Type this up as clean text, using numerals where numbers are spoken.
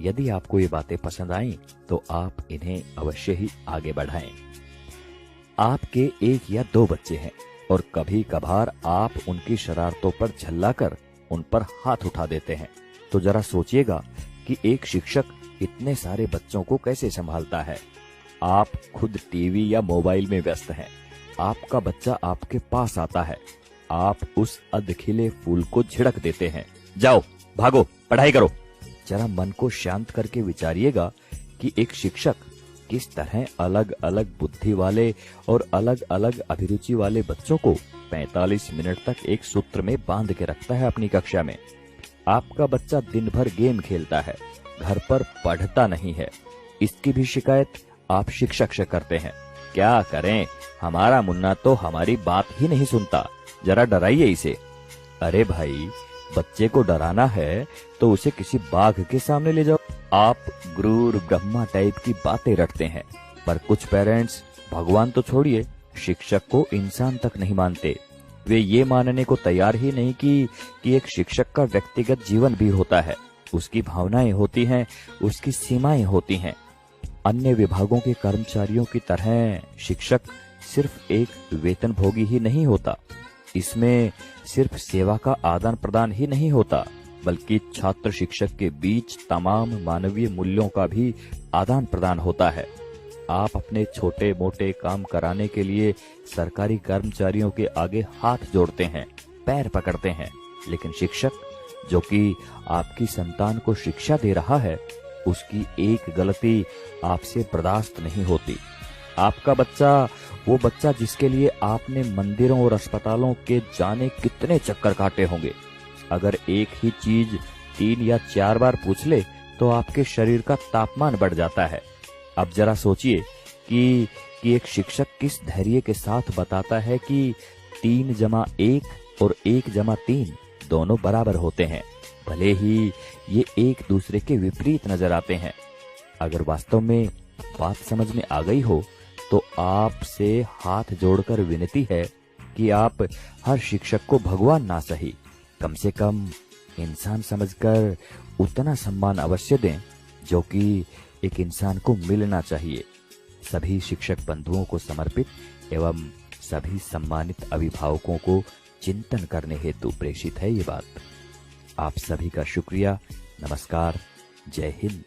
यदि आपको ये बातें पसंद आईं तो आप इन्हें अवश्य ही आगे बढ़ाएं। आपके 1 या 2 बच्चे हैं और कभी कभार आप उनकी शरारतों पर झल्लाकर उन पर हाथ उठा देते हैं, तो जरा सोचिएगा कि एक शिक्षक इतने सारे बच्चों को कैसे संभालता है। आप खुद टीवी या मोबाइल में व्यस्त हैं, आपका बच्चा आपके पास आता है, आप उस अधखिले फूल को झिड़क देते हैं, जाओ भागो पढ़ाई करो। जरा मन को शांत करके विचारिएगा कि एक शिक्षक किस तरह अलग अलग बुद्धि वाले और अलग अलग अभिरुचि वाले बच्चों को 45 मिनट तक एक सूत्र में बांध के रखता है अपनी कक्षा में। आपका बच्चा दिन भर गेम खेलता है, घर पर पढ़ता नहीं है, इसकी भी शिकायत आप शिक्षक से करते हैं। क्या करें, हमारा मुन्ना तो हमारी बात ही नहीं सुनता, जरा डराइए इसे। अरे भाई, बच्चे को डराना है तो उसे किसी बाघ के सामने ले जाओ। आप गुरूर ब्रह्मा टाइप की बातें रटते हैं, पर कुछ पेरेंट्स भगवान तो छोड़िए, शिक्षक को इंसान तक नहीं मानते। वे ये मानने को तैयार ही नहीं कि एक शिक्षक का व्यक्तिगत जीवन भी होता है, उसकी भावनाएं होती हैं, उसकी सीमाएं होती हैं। अन्य विभागों के कर्मचारियों की तरह शिक्षक सिर्फ एक वेतनभोगी ही नहीं होता, इसमें सिर्फ सेवा का आदान प्रदान ही नहीं होता, बल्कि छात्र शिक्षक के बीच तमाम मानवीय मूल्यों का भी आदान प्रदान होता है। आप अपने छोटे मोटे काम कराने के लिए सरकारी कर्मचारियों के आगे हाथ जोड़ते हैं, पैर पकड़ते हैं, लेकिन शिक्षक जो कि आपकी संतान को शिक्षा दे रहा है, उसकी एक गलती आपसे बर्दाश्त नहीं होती। आपका बच्चा, वो बच्चा जिसके लिए आपने मंदिरों और अस्पतालों के जाने कितने चक्कर काटे होंगे, अगर एक ही चीज 3 या 4 बार पूछ ले तो आपके शरीर का तापमान बढ़ जाता है। अब जरा सोचिए कि एक शिक्षक किस धैर्य के साथ बताता है कि 3 जमा 1 और 1 जमा 3 दोनों बराबर होते हैं, भले ही ये एक दूसरे के विपरीत नजर आते हैं। अगर वास्तव में बात समझ में आ गई हो तो आपसे हाथ जोड़कर विनती है कि आप हर शिक्षक को भगवान ना सही, कम से कम इंसान समझकर उतना सम्मान अवश्य दें जो कि एक इंसान को मिलना चाहिए। सभी शिक्षक बंधुओं को समर्पित एवं सभी सम्मानित अभिभावकों को चिंतन करने हेतु प्रेषित है ये बात। आप सभी का शुक्रिया। नमस्कार। जय हिंद।